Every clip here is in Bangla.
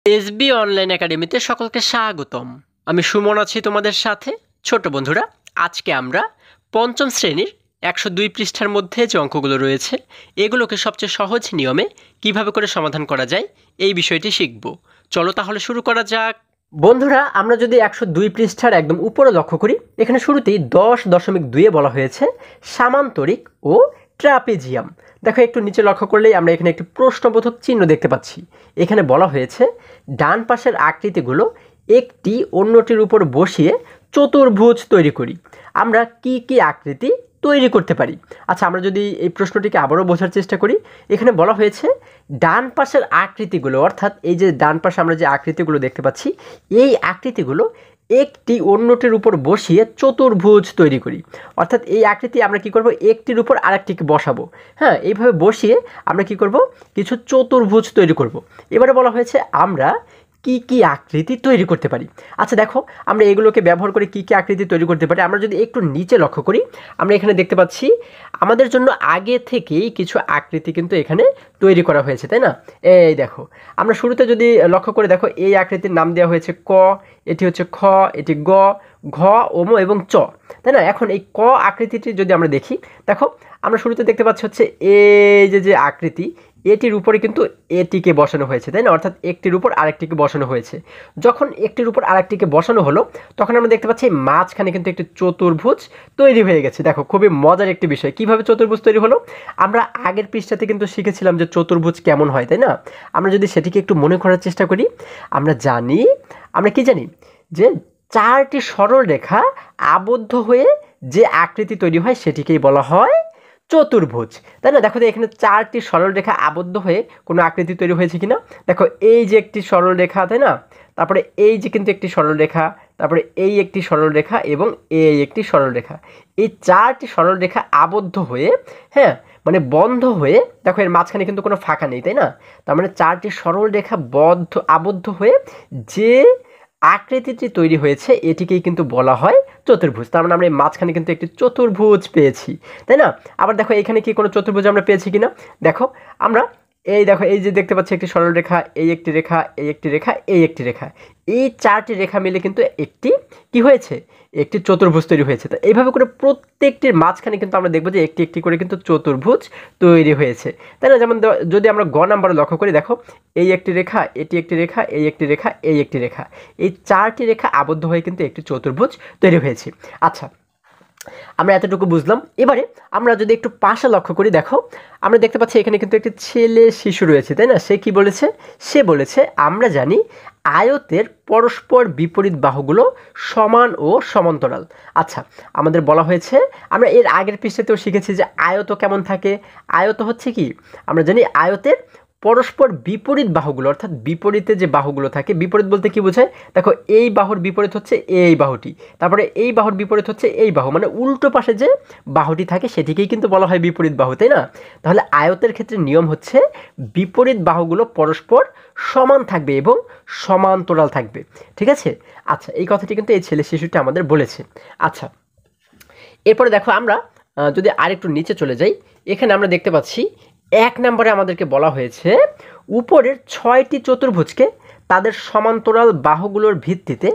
এসবি অনলাইন একাডেমিতে সকলকে স্বাগতম। আমি সুমন আছি তোমাদের সাথে। ছোট বন্ধুরা, আজকে আমরা পঞ্চম শ্রেণীর 102 পৃষ্ঠার মধ্যে যে অঙ্কগুলো রয়েছে এগুলোকে সবচেয়ে সহজ নিয়মে কিভাবে করে সমাধান করা যায় এই বিষয়টি শিখব। চলো তাহলে শুরু করা যাক। বন্ধুরা, আমরা যদি 102 পৃষ্ঠার একদম উপরে লক্ষ্য করি, এখানে শুরুতেই 10.2-এ বলা হয়েছে সামান্তরিক ও ট্রাপিজিয়াম। দেখো, একটু নিচে লক্ষ্য করলেই আমরা এখানে একটি প্রশ্নবোধক চিহ্ন দেখতে পাচ্ছি। এখানে বলা হয়েছে ডান পাশের আকৃতিগুলো একটি অন্যটির উপর বসিয়ে চতুর্ভুজ তৈরি করি। আমরা কি কি আকৃতি তৈরি করতে পারি? আচ্ছা, আমরা যদি এই প্রশ্নটিকে আবারও বোঝার চেষ্টা করি, এখানে বলা হয়েছে ডান পাশের আকৃতিগুলো, অর্থাৎ এই যে ডান পাশে আমরা যে আকৃতিগুলো দেখতে পাচ্ছি, এই আকৃতিগুলো একটি অন্যটির উপর বসিয়ে চতুর্ভুজ তৈরি করি। অর্থাৎ এই আকৃতি আমরা কি করব, একটির উপর আরেকটিকে বসাবো। হ্যাঁ, এইভাবে বসিয়ে আমরা কি করব, কিছু চতুর্ভুজ তৈরি করব। এবারে বলা হয়েছে আমরা কি কি আকৃতি তৈরি করতে পারি। আচ্ছা দেখো, আমরা এগুলোকে ব্যবহার করে কি কি আকৃতি তৈরি করতে পারি। আমরা যদি একটু নিচে লক্ষ্য করি, আমরা এখানে দেখতে পাচ্ছি আমাদের জন্য আগে থেকেই কিছু আকৃতি কিন্তু এখানে তৈরি করা হয়েছে, তাই না? এই দেখো, আমরা শুরুতে যদি লক্ষ্য করে দেখো, এই আকৃতির নাম দেওয়া হয়েছে ক, এটি হচ্ছে খ, এটি গ, ঘ, ওম এবং চ, তাই না? এখন এই ক আকৃতিটি যদি আমরা দেখি, দেখো আমরা শুরুতে দেখতে পাচ্ছি হচ্ছে এই যে আকৃতি, এটির উপরে কিন্তু এটিকে বসানো হয়েছে, তাই না? অর্থাৎ একটির উপর আরেকটিকে বসানো হয়েছে। যখন একটির উপর আরেকটিকে বসানো হলো, তখন আমরা দেখতে পাচ্ছি মাঝখানে কিন্তু একটি চতুর্ভুজ তৈরি হয়ে গেছে। দেখো, খুবই মজার একটি বিষয়। কিভাবে চতুর্ভুজ তৈরি হলো? আমরা আগের পৃষ্ঠাতে কিন্তু শিখেছিলাম যে চতুর্ভুজ কেমন হয়, তাই না? আমরা যদি সেটিকে একটু মনে করার চেষ্টা করি, আমরা কি জানি যে চারটি সরল রেখা আবদ্ধ হয়ে যে আকৃতি তৈরি হয় সেটিকেই বলা হয় চতুর্ভুজ, তাই না? দেখো তো, এখানে চারটি সরল রেখা আবদ্ধ হয়ে কোনো আকৃতি তৈরি হয়েছে কিনা। দেখো, এই যে একটি সরল রেখা, তাই না? তারপরে এই যে কিন্তু একটি সরল রেখা, তারপরে এই একটি সরল রেখা এবং এই একটি সরল রেখা। এই চারটি সরল রেখা আবদ্ধ হয়ে, হ্যাঁ মানে বন্ধ হয়ে, দেখো এর মাঝখানে কিন্তু কোনো ফাঁকা নেই, তাই না? তার মানে চারটি সরল রেখা আবদ্ধ হয়ে যে আকৃতিটি তৈরি হয়েছে এটিকেই কিন্তু বলা হয় চতুর্ভুজ। তার মানে আমরা এই মাঝখানে কিন্তু একটি চতুর্ভুজ পেয়েছি, তাই না? আবার দেখো, এখানে কি কোনো চতুর্ভুজ আমরা পেয়েছি কিনা। দেখো, আমরা দেখো, এই যে দেখতে পাচ্ছি একটি সরল রেখা, এই একটি রেখা, এই একটি রেখা, এই একটি রেখা, এই চারটি রেখা মিলে কিন্তু একটি কি হয়েছে, একটি চতুর্ভুজ তৈরি হয়েছে। তো এইভাবে করে প্রত্যেকটির মাঝখানে কিন্তু আমরা দেখবো যে একটি একটি করে কিন্তু চতুর্ভুজ তৈরি হয়েছে, তাই না? যেমন যদি আমরা গ নাম্বারে লক্ষ্য করি, দেখো এই একটি রেখা, এটি একটি রেখা, এই একটি রেখা, এই একটি রেখা, এই চারটি রেখা আবদ্ধ হয়ে কিন্তু একটি চতুর্ভুজ তৈরি হয়েছে। আচ্ছা, আমরা এতটুকু বুঝলাম। এবারে আমরা যদি একটু পাশে লক্ষ্য করি, দেখো আমরা দেখতে পাচ্ছি এখানে কিন্তু একটি ছেলে শিশু রয়েছে, তাই না? সে কি বলেছে? সে বলেছে আমরা জানি আয়তের পরস্পর বিপরীত বাহুগুলো সমান ও সমান্তরাল। আচ্ছা, আমাদের বলা হয়েছে, আমরা এর আগের পৃষ্ঠাতেও শিখেছি যে আয়ত কেমন থাকে। আয়ত হচ্ছে কি, আমরা জানি আয়তের পরস্পর বিপরীত বাহুগুলো, অর্থাৎ বিপরীতে যে বাহুগুলো থাকে, বিপরীত বলতে কি বোঝায়? দেখো, এই বাহুর বিপরীত হচ্ছে এই বাহুটি, তারপরে এই বাহুর বিপরীত হচ্ছে এই বাহু, মানে উল্টো পাশে যে বাহুটি থাকে সেটিকেই কিন্তু বলা হয় বিপরীত বাহু, তাই না? তাহলে আয়তের ক্ষেত্রে নিয়ম হচ্ছে বিপরীত বাহুগুলো পরস্পর সমান থাকবে এবং সমান্তরাল থাকবে, ঠিক আছে? আচ্ছা, এই কথাটি কিন্তু এই ছেলে শিশুটি আমাদের বলেছে। আচ্ছা, এরপরে দেখো, আমরা যদি আরেকটু নিচে চলে যাই, এখানে আমরা দেখতে পাচ্ছি 1 নম্বরে আমাদেরকে বলা হয়েছে উপরের 6টি চতুর্ভুজকে তাদের সমান্তরাল বাহুগুলোর ভিত্তিতে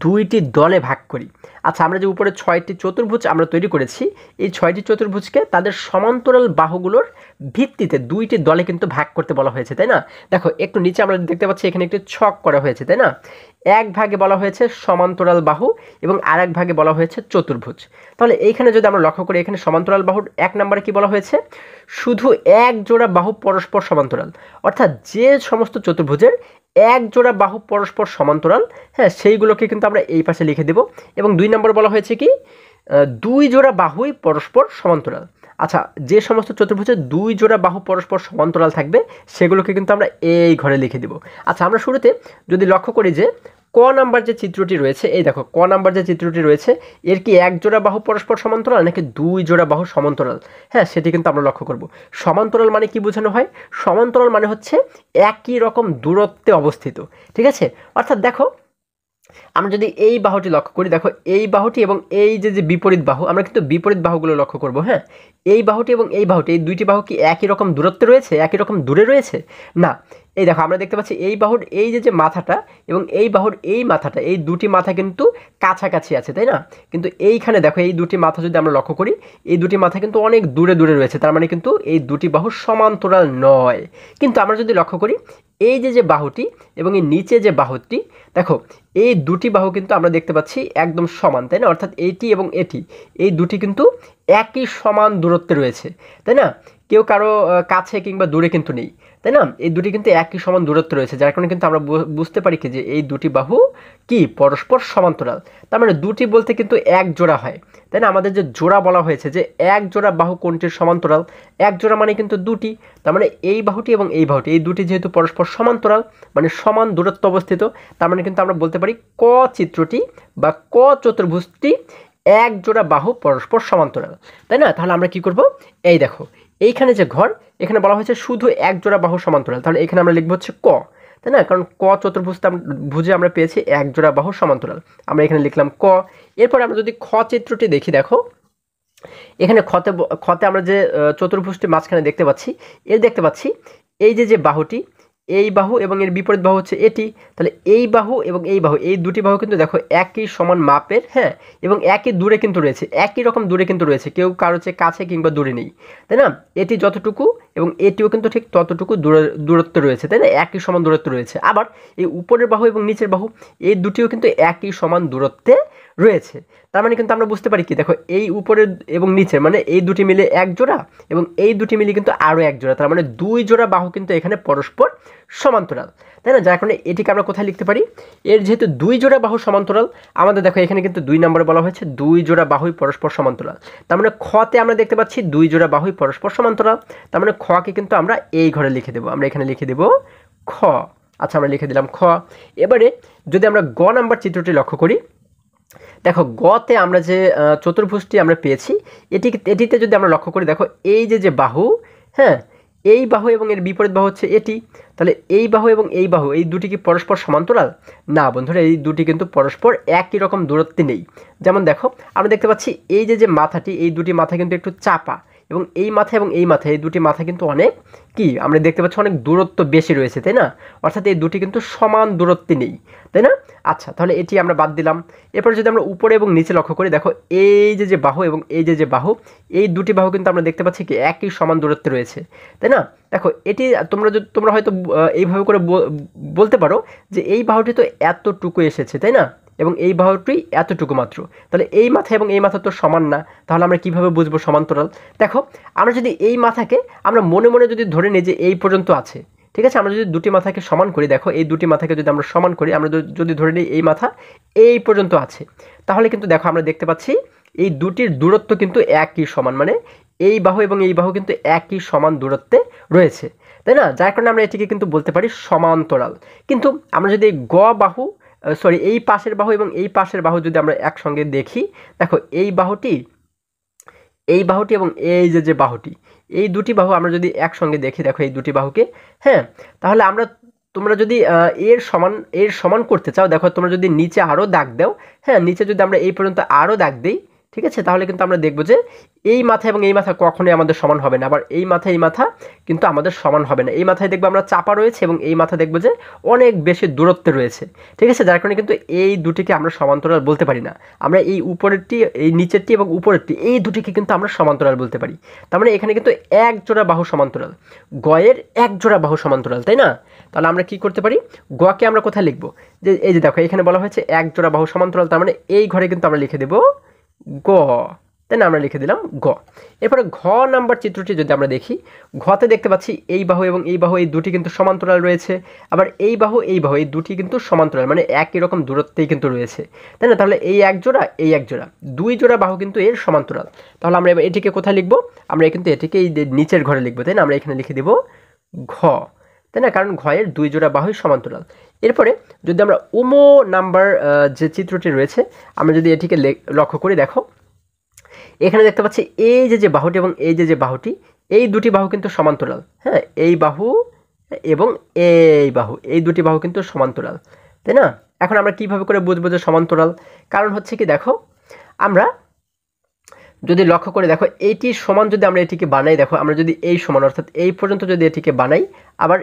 2টি দলে ভাগ করি। আচ্ছা, আমরা যে উপরে 6টি চতুর্ভুজ আমরা তৈরি করেছি, এই 6টি চতুর্ভুজকে তাদের সমান্তরাল বাহুগুলোর ভিত্তিতে 2টি দলে কিন্তু ভাগ করতে বলা হয়েছে, তাই না? দেখো, একটু নিচে আমরা দেখতে পাচ্ছি এখানে একটি ছক করা হয়েছে, তাই না? এক ভাগে বলা হয়েছে সমান্তরাল বাহু এবং আরেক ভাগে বলা হয়েছে চতুর্ভুজ। তাহলে এইখানে যদি আমরা লক্ষ্য করি, এখানে সমান্তরাল বাহুর 1 নম্বরে কি বলা হয়েছে? শুধু এক জোড়া বাহু পরস্পর সমান্তরাল, অর্থাৎ যে সমস্ত চতুর্ভুজের এক জোড়া বাহু পরস্পর সমান্তরাল, হ্যাঁ সেইগুলোকে কিন্তু আমরা এই পাশে লিখে দেব। এবং 2 নম্বর বলা হয়েছে কি, 2 জোড়া বাহুই পরস্পর সমান্তরাল। আচ্ছা, যে সমস্ত চতুর্ভুজের 2 জোড়া বাহু পরস্পর সমান্তরাল থাকবে সেগুলোকে কিন্তু আমরা এই ঘরে লিখে দেব। আচ্ছা, আমরা শুরুতে যদি লক্ষ্য করি যে ক নাম্বার যে চিত্রটি রয়েছে, এই দেখো ক নাম্বার যে চিত্রটি রয়েছে, এর কি এক জোড়া বাহু পরস্পর সমান্তরাল নাকি 2 জোড়া বাহু সমান্তরাল? হ্যাঁ, সেটি কিন্তু আমরা লক্ষ্য করব। সমান্তরাল মানে কি বোঝানো হয়? সমান্তরাল মানে হচ্ছে একই রকম দূরত্বে অবস্থিত, ঠিক আছে? অর্থাৎ দেখো, আমরা যদি এই বাহুটি লক্ষ্য করি, দেখো এই বাহুটি এবং এই যে বিপরীত বাহু, আমরা কিন্তু বিপরীত বাহুগুলো লক্ষ্য করব। হ্যাঁ, এই বাহুটি এবং এই বাহুটি, এই দুইটি বাহু কি একই রকম দূরত্বে রয়েছে, একই রকম দূরে রয়েছে? না, এই দেখো আমরা দেখতে পাচ্ছি এই বাহুর এই যে মাথাটা এবং এই বাহুর এই মাথাটা, এই দুটি মাথা কিন্তু কাছাকাছি আছে, তাই না? কিন্তু এইখানে দেখো এই দুটি মাথা যদি আমরা লক্ষ্য করি, এই দুটি মাথা কিন্তু অনেক দূরে দূরে রয়েছে, তার মানে কিন্তু এই দুটি বাহু সমান্তরাল নয়। কিন্তু আমরা যদি লক্ষ্য করি এই যে বাহুটি এবং এই নিচে যে বাহুটি, দেখো এই দুটি বাহু কিন্তু আমরা দেখতে পাচ্ছি একদম সমান, তাই না? অর্থাৎ এটি এবং এটি, এই দুটি কিন্তু একই সমান দূরত্বে রয়েছে, তাই না? কেউ কারো কাছে কিংবা দূরে কিন্তু নেই, তাই না? এই দুটি কিন্তু একই সমান দূরত্বে রয়েছে, যার কারণে কিন্তু আমরা বুঝতে পারি কি যে এই দুটি বাহু কি পরস্পর সমান্তরাল। তার মানে দুটি বলতে কিন্তু এক জোড়া হয়, তাই না? আমাদের যে জোড়া বলা হয়েছে যে এক জোড়া বাহু কোনটির সমান্তরাল, এক জোড়া মানে কিন্তু দুটি। তার মানে এই বাহুটি এবং এই বাহুটি, এই দুটি যেহেতু পরস্পর সমান্তরাল মানে সমান দূরত্বে অবস্থিত, তার মানে কিন্তু আমরা বলতে পারি ক চিত্রটি বা ক চতুর্ভুজটি এক জোড়া বাহু পরস্পর সমান্তরাল, তাই না? তাহলে আমরা কি করব, এই দেখো এইখানে যে ঘর, এখানে বলা হয়েছে শুধু এক জোড়া বাহু সমান্তরাল, তাহলে এখানে আমরা লিখবো হচ্ছে ক, তাই না? কারণ ক চতুর্ভুজটা ভুজে আমরা পেয়েছি এক জোড়া বাহু সমান্তরাল, আমরা এখানে লিখলাম ক। এরপর আমরা যদি খ চিত্রটি দেখি, দেখো এখানে খতে আমরা যে চতুর্ভুজটি মাঝখানে দেখতে পাচ্ছি, দেখতে পাচ্ছি এই যে বাহুটি, এই বাহু এবং এর বিপরীত বাহু হচ্ছে এটি। তাহলে এই বাহু এবং এই বাহু, এই দুটি বাহু কিন্তু দেখো একই সমান মাপের, হ্যাঁ, এবং একই দূরে কিন্তু রয়েছে, একই রকম দূরে কিন্তু রয়েছে, কেউ কারো চেয়ে কাছে কিংবা দূরে নেই, তাই না? এটি যতটুকু এবং এটিও কিন্তু ঠিক ততটুকু দূরত্ব রয়েছে, তাই না? একই সমান দূরত্ব রয়েছে। আবার এই উপরের বাহু এবং নিচের বাহু, এই দুটিও কিন্তু একই সমান দূরত্বে রয়েছে। তার মানে কিন্তু আমরা বুঝতে পারি কি, দেখো এই উপরের এবং নিচের মানে এই দুটি মিলে এক জোড়া এবং এই দুটি মিলে কিন্তু আরও এক জোড়া, তার মানে দুই জোড়া বাহু কিন্তু এখানে পরস্পর সমান্তরাল, তাই না? যার কারণে এটিকে আমরা কোথায় লিখতে পারি, এর যেহেতু দুই জোড়া বাহু সমান্তরাল, আমাদের দেখো এখানে কিন্তু 2 নম্বরে বলা হয়েছে দুই জোড়া বাহুই পরস্পর সমান্তরাল, তার মানে খতে আমরা দেখতে পাচ্ছি দুই জোড়া বাহুই পরস্পর সমান্তরাল, তার মানে খকে কিন্তু আমরা এই ঘরে লিখে দেবো, আমরা এখানে লিখে দেব খ। আচ্ছা, আমরা লিখে দিলাম খ। এবারে যদি আমরা গ নাম্বার চিত্রটি লক্ষ্য করি, দেখো গতে আমরা যে চতুর্ভুজটি আমরা পেয়েছি, এটিতে যদি আমরা লক্ষ্য করি, দেখো এই যে বাহু, হ্যাঁ, এই বাহু এবং এর বিপরীত বাহু হচ্ছে এটি। তাহলে এই বাহু এবং এই বাহু, এই দুটি কি পরস্পর সমান্তরাল? না বন্ধুরা, এই দুটি কিন্তু পরস্পর একই রকম দূরত্বে নেই। যেমন দেখো আমরা দেখতে পাচ্ছি এই যে মাথাটি, এই দুটি মাথা কিন্তু একটু চাপা, এবং এই মাথা এবং এই মাথা, এই দুটি মাথা কিন্তু অনেক কি আমরা দেখতে পাচ্ছি অনেক দূরত্ব বেশি রয়েছে, তাই না? অর্থাৎ এই দুটি কিন্তু সমান দূরত্বে নেই, তাই না? আচ্ছা, তাহলে এটি আমরা বাদ দিলাম। এরপর যদি আমরা উপরে এবং নিচে লক্ষ্য করি, দেখো এই যে বাহু এবং এই যে বাহু, এই দুটি বাহু কিন্তু আমরা দেখতে পাচ্ছি কি একই সমান দূরত্বে রয়েছে, তাই না? দেখো এটি তোমরা হয়তো এইভাবে করে বলতে পারো যে এই বাহুটি তো এতটুকু এসেছে, তাই না? এবং এই বাহুটি এতটুকু মাত্র, তাহলে এই মাথা এবং এই মাথা তো সমান না, তাহলে আমরা কিভাবে বুঝবো সমান্তরাল? দেখো আমরা যদি এই মাথাকে আমরা মনে মনে যদি ধরে নিই যে এই পর্যন্ত আছে, ঠিক আছে, আমরা যদি দুটি মাথাকে সমান করি, দেখো এই দুটি মাথাকে যদি আমরা সমান করি, আমরা যদি ধরে নিই এই মাথা এই পর্যন্ত আছে, তাহলে কিন্তু দেখো আমরা দেখতে পাচ্ছি এই দুটির দূরত্ব কিন্তু একই সমান, মানে এই বাহু এবং এই বাহু কিন্তু একই সমান দূরত্বে রয়েছে, তাই না? যার কারণে আমরা এটিকে কিন্তু বলতে পারি সমান্তরাল। কিন্তু আমরা যদি এই পাশের বাহু এবং এই পাশের বাহু যদি আমরা একসঙ্গে দেখি, দেখো এই বাহুটি এবং এই যে বাহুটি, এই দুটি বাহু আমরা যদি একসঙ্গে দেখি, দেখো এই দুটি বাহুকে, হ্যাঁ, তাহলে তোমরা যদি এর সমান করতে চাও, দেখো তোমরা যদি নিচে আরও দাগ দাও, হ্যাঁ, নিচে যদি আমরা এই পর্যন্ত আরও দাগ দিই, ঠিক আছে, তাহলে কিন্তু আমরা দেখব যে এই মাথা এবং এই মাথা কখনোই আমাদের সমান হবে না, আবার এই মাথা কিন্তু আমাদের সমান হবে না। এই মাথায় দেখবো আমরা চাপা রয়েছে এবং এই মাথা দেখবো যে অনেক বেশি দূরত্বে রয়েছে, ঠিক আছে, যার কারণে কিন্তু এই দুটিকে আমরা সমান্তরাল বলতে পারি না। আমরা এই উপরেরটি, এই নিচেরটি এবং উপরেরটি, এই দুটিকে কিন্তু আমরা সমান্তরাল বলতে পারি। তার মানে এখানে কিন্তু এক জোড়া বাহু সমান্তরাল, গয়ের এক জোড়া বাহু সমান্তরাল, তাই না? তাহলে আমরা কি করতে পারি, গকে আমরা কোথায় লিখবো, যে এই যে দেখো এখানে বলা হয়েছে এক জোড়া বাহু সমান্তরাল, তার মানে এই ঘরে কিন্তু আমরা লিখে দেবো গ, তাই না? আমরা লিখে দিলাম গ। এরপরে ঘ নাম্বার চিত্রটি যদি আমরা দেখি, ঘতে দেখতে পাচ্ছি এই বাহু এবং এই বাহু, এই দুটি কিন্তু সমান্তরাল রয়েছে, আবার এই বাহু এই দুটি কিন্তু সমান্তরাল, মানে একই রকম দূরত্বেই কিন্তু রয়েছে, তাই না? তাহলে এই এক জোড়া, এই এক জোড়া, দুই জোড়া বাহু কিন্তু এর সমান্তরাল। তাহলে আমরা এবার এটিকে কোথায় লিখবো, আমরা কিন্তু এটিকে এই নিচের ঘরে লিখবো, তাই না? আমরা এখানে লিখে দেবো ঘ, তাই না? কারণ ঘয়ের দুই জোড়া বাহুই সমান্তরাল। এরপরে যদি আমরা উমো নাম্বার যে চিত্রটি রয়েছে, আমরা যদি এটিকে লক্ষ্য করি, দেখো এখানে দেখতে পাচ্ছি এই যে বাহুটি এবং এই যে বাহুটি, এই দুটি বাহু কিন্তু সমান্তরাল, হ্যাঁ, এই বাহু এবং এই বাহু, এই দুটি বাহু কিন্তু সমান্তরাল, তাই না? এখন আমরা কিভাবে করে বুঝবো যে সমান্তরাল? কারণ হচ্ছে কি, দেখো আমরা যদি লক্ষ্য করে দেখো এইটির সমান যদি আমরা এটিকে বানাই, দেখো আমরা যদি এই সমান অর্থাৎ এই পর্যন্ত যদি এটিকে বানাই, আবার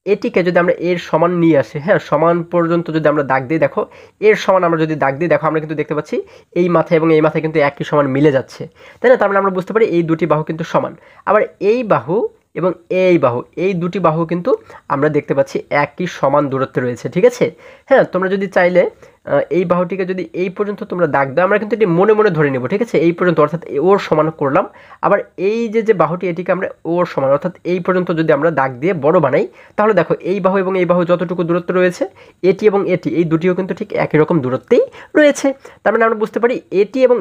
এটিকে যদি আমরা এর সমান নিয়ে আসি, হ্যাঁ, সমান পর্যন্ত যদি আমরা দাগ দিই, দেখো এর সমান আমরা যদি দাগ দিই, দেখো আমরা কিন্তু দেখতে পাচ্ছি এই মাথায় এবং এই মাথায় কিন্তু একই সমান মিলে যাচ্ছে, তাই না? তার মানে আমরা বুঝতে পারি এই দুটি বাহু কিন্তু সমান। আবার এই বাহু এবং এই বাহু, এই দুটি বাহু কিন্তু আমরা দেখতে পাচ্ছি একই সমান দূরত্বে রয়েছে, ঠিক আছে? হ্যাঁ, তোমরা যদি চাইলে এই বাহুটিকে যদি এই পর্যন্ত তোমরা দাগ দাও, আমরা কিন্তু এটি মনে মনে ধরে নেব, ঠিক আছে? এই পর্যন্ত অর্থাৎ ওর সমান করলাম। আবার এই যে বাহুটি, এটিকে আমরা ওর সমান অর্থাৎ এই পর্যন্ত যদি আমরা দাগ দিয়ে বড় বানাই, তাহলে দেখো এই বাহু এবং এই বাহু যতটুকু দূরত্ব রয়েছে, এটি এবং এটি, এই দুটিও কিন্তু ঠিক একই রকম দূরত্বেই রয়েছে। তার মানে আমরা বুঝতে পারি এটি এবং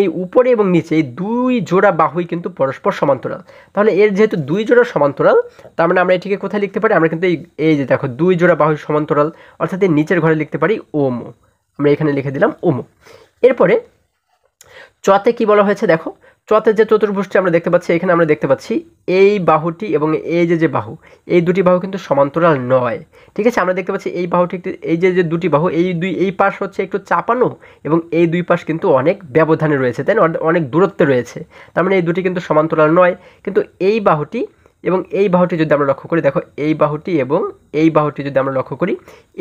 এই উপরে এবং নিচে এই দুই জোড়া বাহুই কিন্তু পরস্পর সমান্তরাল। তাহলে এর যেহেতু দুই জোড়া সমান্তরাল, তার মানে আমরা এটিকে কোথায় লিখতে পারি? আমরা কিন্তু এই যে দেখো দুই জোড়া বাহু সমান্তরাল, অর্থাৎ এই নিচের ঘরে লিখতে পারি ওমো। আমরা এখানে লিখে দিলাম ওমো। এরপরে চতে কি বলা হয়েছে দেখো, চতে যে চতুর্ভুজটি আমরা দেখতে পাচ্ছি, এখানে আমরা দেখতে পাচ্ছি এই বাহুটি এবং এই যে বাহু, এই দুটি বাহু কিন্তু সমান্তরাল নয়, ঠিক আছে? আমরা দেখতে পাচ্ছি এই বাহুটি, এই যে দুটি বাহু, এই পাশ হচ্ছে একটু চাপানো এবং এই দুই পাশ কিন্তু অনেক ব্যবধানে রয়েছে, তাই না? অনেক দূরত্বে রয়েছে। তার মানে এই দুটি কিন্তু সমান্তরাল নয়। কিন্তু এই বাহুটি এবং এই বাহুটি যদি আমরা লক্ষ্য করি, দেখো এই বাহুটি এবং এই বাহুটি যদি আমরা লক্ষ্য করি,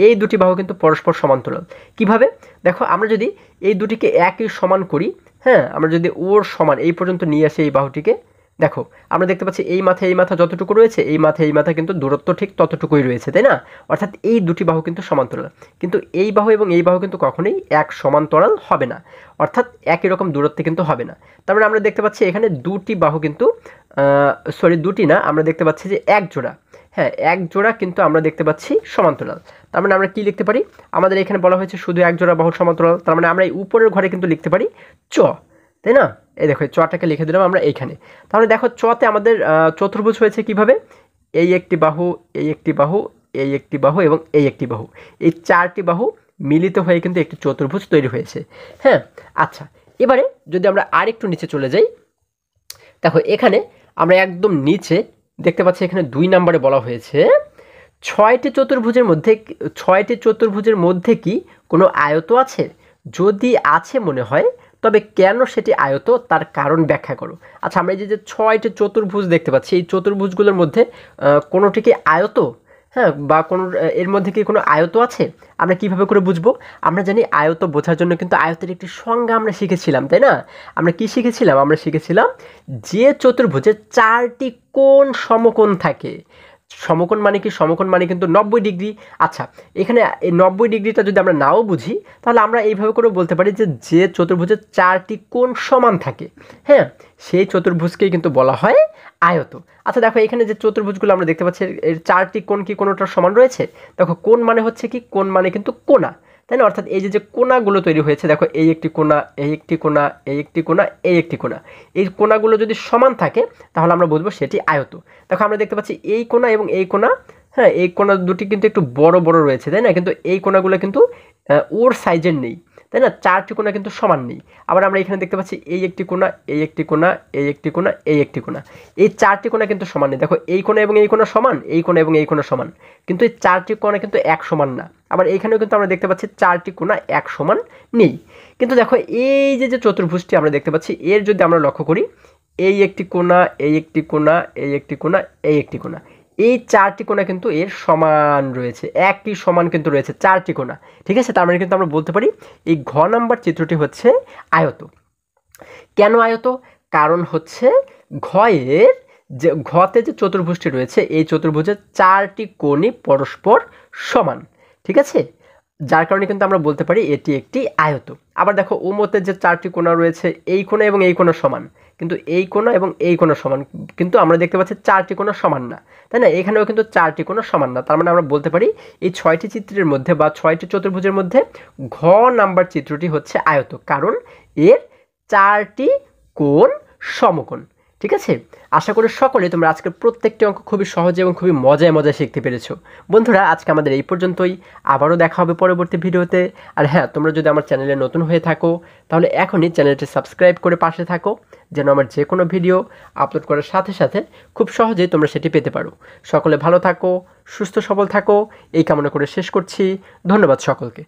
এই দুটি বাহু কিন্তু পরস্পর সমান্তরাল। কিভাবে? দেখো আমরা যদি এই দুটিকে একই সমান করি, হ্যাঁ, আমরা যদি ওর সমান এই পর্যন্ত নিয়ে আসি এই বাহুটিকে, দেখো আমরা দেখতে পাচ্ছি এই মাথা যতটুকু রয়েছে, এই মাথা কিন্তু দূরত্ব ঠিক ততটুকুই রয়েছে, তাই না? অর্থাৎ এই দুটি বাহু কিন্তু সমান্তরাল। কিন্তু এই বাহু এবং এই বাহু কিন্তু কখনোই এক সমান্তরাল হবে না, অর্থাৎ একই রকম দূরত্বে কিন্তু হবে না। তার মানে আমরা দেখতে পাচ্ছি এখানে দুটি বাহু কিন্তু দুটি না, আমরা দেখতে পাচ্ছি যে এক জোড়া, হ্যাঁ, এক জোড়া কিন্তু আমরা দেখতে পাচ্ছি সমান্তরাল। তার মানে আমরা কি লিখতে পারি? আমাদের এখানে বলা হয়েছে শুধু এক জোড়া বাহু সমান্তরাল, তার মানে আমরা এই উপরের ঘরে কিন্তু লিখতে পারি চ, তাই না? এই দেখো চটাকে লিখে দিলাম আমরা এইখানে। তাহলে দেখো চতে আমাদের চতুর্ভুজ হয়েছে কিভাবে? এই একটি বাহু, এই একটি বাহু, এই একটি বাহু এবং এই একটি বাহু, এই চারটি বাহু মিলিত হয়ে কিন্তু একটি চতুর্ভুজ তৈরি হয়েছে। হ্যাঁ, আচ্ছা, এবারে যদি আমরা আরেকটু নিচে চলে যাই, দেখো এখানে আমরা একদম নিচে দেখতে পাচ্ছি এখানে 2 নম্বরে বলা হয়েছে ছয়টি চতুর্ভুজের মধ্যে কি কোনো আয়ত আছে? যদি আছে মনে হয়, তবে কেন সেটি আয়ত তার কারণ ব্যাখ্যা করো। আচ্ছা, আমরা এই যে 6টি চতুর্ভুজ দেখতে পাচ্ছি, এই চতুর্ভুজগুলোর মধ্যে কোনোটি কি আয়ত? হ্যাঁ, বা কোনো এর মধ্যে কি কোনো আয়ত আছে? আমরা কিভাবে করে বুঝবো? আমরা জানি আয়ত বোঝার জন্য কিন্তু আয়তের একটি সংজ্ঞা আমরা শিখেছিলাম, তাই না? আমরা কি শিখেছিলাম? আমরা শিখেছিলাম যে চতুর্ভুজে 4টি কোণ সমকোণ থাকে। সমকোণ মানে কি? সমকোণ মানে কিন্তু 90 ডিগ্রি। আচ্ছা, এখানে এই 90 ডিগ্রিটা যদি আমরা নাও বুঝি, তাহলে আমরা এইভাবে করে বলতে পারি যে চতুর্ভুজের 4টি কোণ সমান থাকে, হ্যাঁ, সেই চতুর্ভুজকেই কিন্তু বলা হয় আয়ত। আচ্ছা দেখো এখানে যে চতুর্ভুজগুলো আমরা দেখতে পাচ্ছি, এর 4টি কোণ কি কোনোটার সমান রয়েছে? দেখো কোণ মানে হচ্ছে কি? কোণ মানে কিন্তু কোণা, তাই না? অর্থাৎ এই যে কোণাগুলো তৈরি হয়েছে, দেখো এই একটি কোণা, এই একটি কোণা, এই একটি কোণা, এই একটি কোণা, এই কোণাগুলো যদি সমান থাকে তাহলে আমরা বুঝবো সেটি আয়ত। দেখো আমরা দেখতে পাচ্ছি এই কোণা এবং এই কোণা, হ্যাঁ, এই কোণা দুটি কিন্তু একটু বড় বড় রয়েছে, তাই না? কিন্তু এই কোণাগুলো কিন্তু ওর সাইজের নেই, তাই না? 4টি কোণা কিন্তু সমান নেই। আবার আমরা এখানে দেখতে পাচ্ছি এই একটি কোণা, এই একটি কোণা, এই একটি কোণা, এই একটি কোণা, এই 4টি কোণা কিন্তু সমান নেই। দেখো এই কোণা এবং এই কোণা সমান, এই কোণা এবং এই কোণা সমান, কিন্তু এই 4টি কোণা কিন্তু এক সমান না। আবার এইখানেও কিন্তু আমরা দেখতে পাচ্ছি 4টি কোণা এক সমান নেই। কিন্তু দেখো এই যে চতুর্ভুজটি আমরা দেখতে পাচ্ছি, এর যদি আমরা লক্ষ্য করি, এই একটি কোণা, এই একটি কোণা, এই একটি কোণা, এই একটি কোণা, এই 4টি কোণা কিন্তু এর সমান রয়েছে, একই সমান কিন্তু রয়েছে 4টি কোণা, ঠিক আছে? তার মানে কিন্তু আমরা বলতে পারি এই ঘ নাম্বার চিত্রটি হচ্ছে আয়ত। কেন আয়ত? কারণ হচ্ছে ঘয়ের যে ঘতে যে চতুর্ভুজটি রয়েছে, এই চতুর্ভুজের 4টি কোণই পরস্পর সমান, ঠিক আছে? যার কারণে কিন্তু আমরা বলতে পারি এটি একটি আয়ত। আবার দেখো ওমতে যে 4টি কোণা রয়েছে, এই কোণা এবং এই কোণা সমান, কিন্তু এই কোণা এবং এই কোণা সমান, কিন্তু আমরা দেখতে পাচ্ছি 4টি কোণা সমান না, তাই না? এখানেও কিন্তু 4টি কোণা সমান না। তার মানে আমরা বলতে পারি এই 6টি চিত্রের মধ্যে বা 6টি চতুর্ভুজের মধ্যে ঘ নাম্বার চিত্রটি হচ্ছে আয়ত, কারণ এর 4টি কোণ সমকোণ, ঠিক আছে? আশা করি সকলে তোমরা আজকের প্রত্যেকটি অঙ্ক খুবই সহজে এবং খুবই মজায় মজায় শিখতে পেরেছো। বন্ধুরা, আজকে আমাদের এই পর্যন্তই। আবারও দেখা হবে পরবর্তী ভিডিওতে। আর হ্যাঁ, তোমরা যদি আমার চ্যানেলে নতুন হয়ে থাকো, তাহলে এখনই চ্যানেলটি সাবস্ক্রাইব করে পাশে থাকো, যেন আমার যে কোনো ভিডিও আপলোড করার সাথে সাথে খুব সহজেই তোমরা সেটি পেতে পারো। সকলে ভালো থাকো, সুস্থ সবল থাকো, এই কামনা করে শেষ করছি। ধন্যবাদ সকলকে।